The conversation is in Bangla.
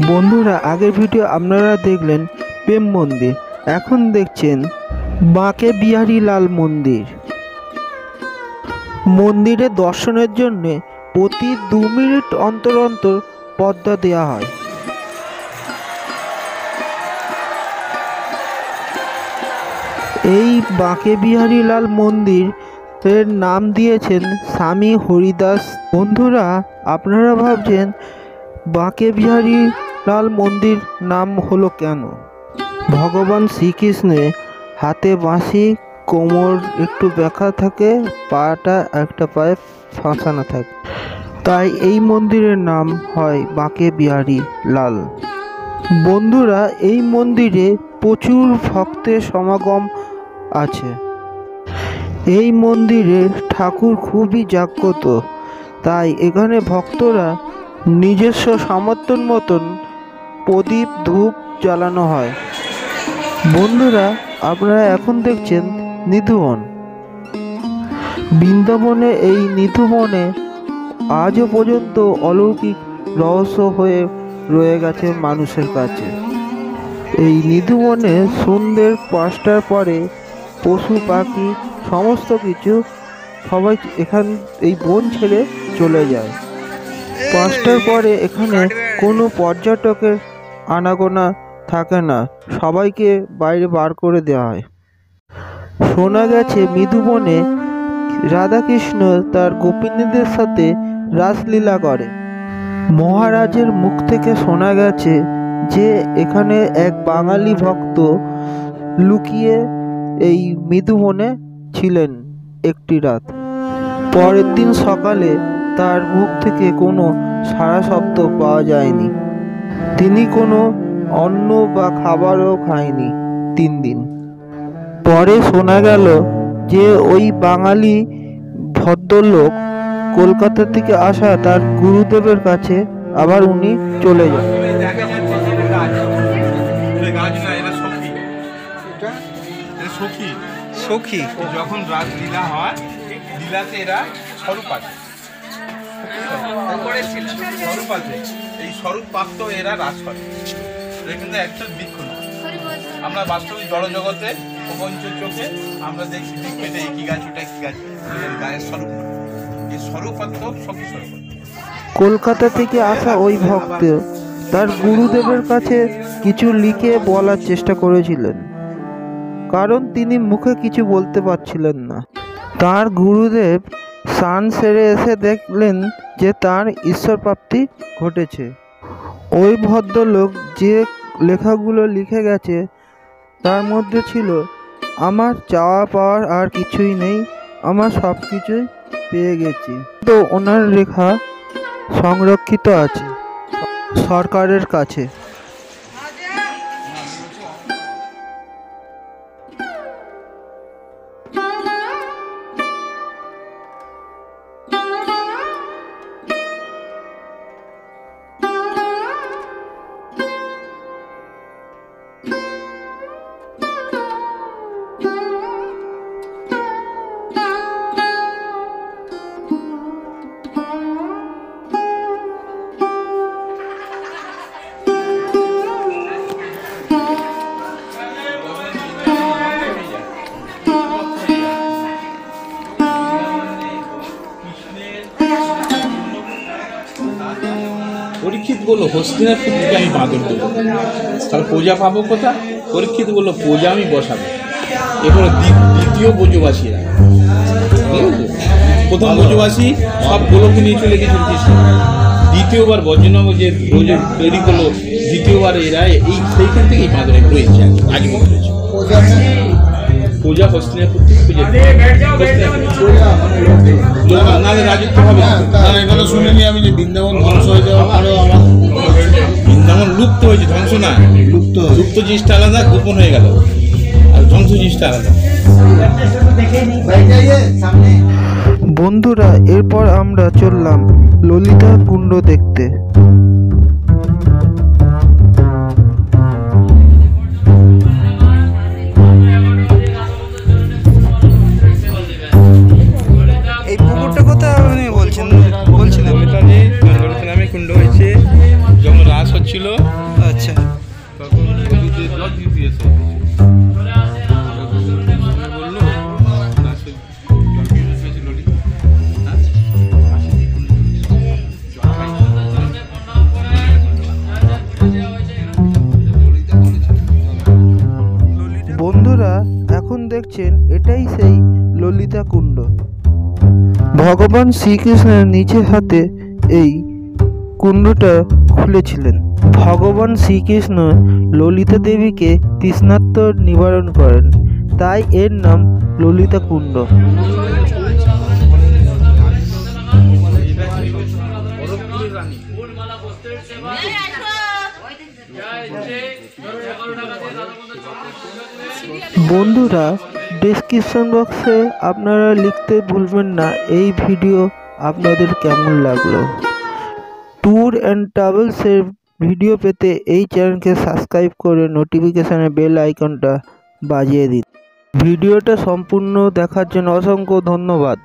বন্ধুরা, আগের ভিডিও আপনারা দেখলেন প্রেম মন্দির, এখন দেখছেন বাঁকে বিহারী লাল মন্দির। মন্দিরে দর্শনের জন্য প্রতি 2 মিনিট অন্তর অন্তর পর্দা দেওয়া হয়। এই বাঁকে বিহারী লাল মন্দির এর নাম দিয়েছেন স্বামী হরিদাস। বন্ধুরা, আপনারা ভাবছেন বাঁকে বিহারী লাল মন্দির নাম হলো কেন? ভগবান শ্রীকৃষ্ণের হাতে বাঁশি, কোমর একটু ব্যাকা থাকে, পাটা একটা পায়ে ফাঁসানো থাকে, তাই এই মন্দিরের নাম হয় বাঁকে বিহারী লাল। বন্ধুরা, এই মন্দিরে প্রচুর ভক্তের সমাগম আছে। এই মন্দিরে ঠাকুর খুবই জাগ্রত, তাই এখানে ভক্তরা নিজস্ব সামর্থ্য মতন প্রদীপ ধূপ জ্বালানো হয়। বন্ধুরা, আপনারা এখন দেখছেন নিধুবন। বৃন্দাবনে এই নিধুবনে আজও পর্যন্ত অলৌকিক রহস্য হয়ে রয়ে গেছে মানুষের কাছে। এই নিধুবনে সন্ধ্যে 5টার পরে পশু পাখি সমস্ত কিছু সবাই এই বন ছেড়ে চলে যায়। 5টার পরে এখানে কোনো পর্যটকের আনাগোনা থাকে না, সবাইকে বাইরে বার করে দেওয়া হয়। শোনা গেছে মৃদুবনে রাধাকৃষ্ণ তার গোপিনীদের সাথে রাসলীলা করে। মহারাজের মুখ থেকে শোনা গেছে যে এখানে এক বাঙালি ভক্ত লুকিয়ে এই মৃদুবনে ছিলেন একটি রাত। পরের দিন সকালে তার মুখ থেকে কোনো সাড়া শব্দ পাওয়া যায়নি। তিনি কোনো অন্ন বা খাবারও খায়নি 3 দিন। পরে শোনা গেল যে ওই বাঙালি ভদ্রলোক কলকাতা থেকে আসা তার গুরুদেবের কাছে আবার উনি চলে যান। সখী যখন রাসলীলা হয়, লীলাতে এরা স্বরূপ আছে, স্বরূপ আছে, এই স্বরূপ প্রাপ্ত এরা রাস করে। কিন্তু একটা বৃক্ষ না, আমরা বাস্তবিক জড় জগতে প্রপঞ্চ চোখে আমরা দেখছি দিকপেটে একই গাছ, ওটা একই গাছ, গায়ের স্বরূপ না, এই স্বরূপাত্ম সখী স্বরূপ। কলকাতা থেকে আসা ওই ভক্ত তার গুরুদেবের কাছে কিছু লিখে বলার চেষ্টা করেছিলেন, কারণ তিনি মুখে কিছু বলতে পারছিলেন না। তার গুরুদেব স্নান সেরে এসে দেখলেন যে তার ঈশ্বর প্রাপ্তি ঘটেছে। ওই ভদ্রলোক যে লেখাগুলো লিখে গেছে তার মধ্যে ছিল, আমার চাওয়া পাওয়ার আর কিছুই নেই, আমার সব কিছুই পেয়ে গেছি। তো ওনার লেখা সংরক্ষিত আছে সরকারের কাছে। পরীক্ষিত বললো হস্তিনাপুর দিকে আমি বাঁদর দেবো, তাহলে প্রজা পাবো কোথা? পরীক্ষিত বললো প্রজা আমি বসাবো। এরপরে দ্বিতীয় ব্রজবাসীরা, প্রথম ব্রজবাসী সব গোলকে নিয়ে চলে গেছিল কৃষ্ণ, দ্বিতীয়বার বজ্রনব যে ব্রজ তৈরি করলো, দ্বিতীয়বার এরা সেইখান থেকেই বাঁদরে রয়েছে, আজীবন রয়েছে। পূজা হস্তিনাপুর থেকে নাহলে রাজত্ব হবে না। এখানে শুনিনি আমি যে বৃন্দাবন ধ্বংস হয়ে যাওয়ার পরেও আমার বৃন্দাবন লুপ্ত হয়েছে, ধ্বংস না, লুপ্ত জিনিসটা আলাদা, গোপন হয়ে গেল, আর ধ্বংস জিনিসটা আলাদা। বন্ধুরা, এরপর আমরা চললাম ললিতা কুণ্ড দেখতে। এই পুকুরটা কোথায় আপনি বলছিলেন? কুণ্ড হয়েছে, যখন রাস হচ্ছিল ছিল, আচ্ছা, তখন নদীতে জল দিতে এসে বললো না সে জল দিয়ে এসেছে ললিতা। হ্যাঁ বন্ধুরা এখন দেখছেন এটাই সেই ললিতা কুণ্ড। ভগবান শ্রীকৃষ্ণের নিজের হাতে এই কুণ্ডটা খুলেছিলেন। ভগবান শ্রীকৃষ্ণ ললিতা দেবীকে তৃষ্ণার্ত নিবারণ করেন, তাই এর নাম ললিতা কুণ্ড। বরফপুরের রানী। বন্ধুরা ডেসক্রিপশন বক্সে আপনারা লিখতে ভুলবেন না এই ভিডিও আপনাদের কেমন লাগলো। ট্যুর অ্যান্ড ট্রাভেলসের ভিডিও পেতে এই চ্যানেলকে সাবস্ক্রাইব করে নোটিফিকেশানে বেল আইকনটা বাজিয়ে দিন। ভিডিওটা সম্পূর্ণ দেখার জন্য অসংখ্য ধন্যবাদ।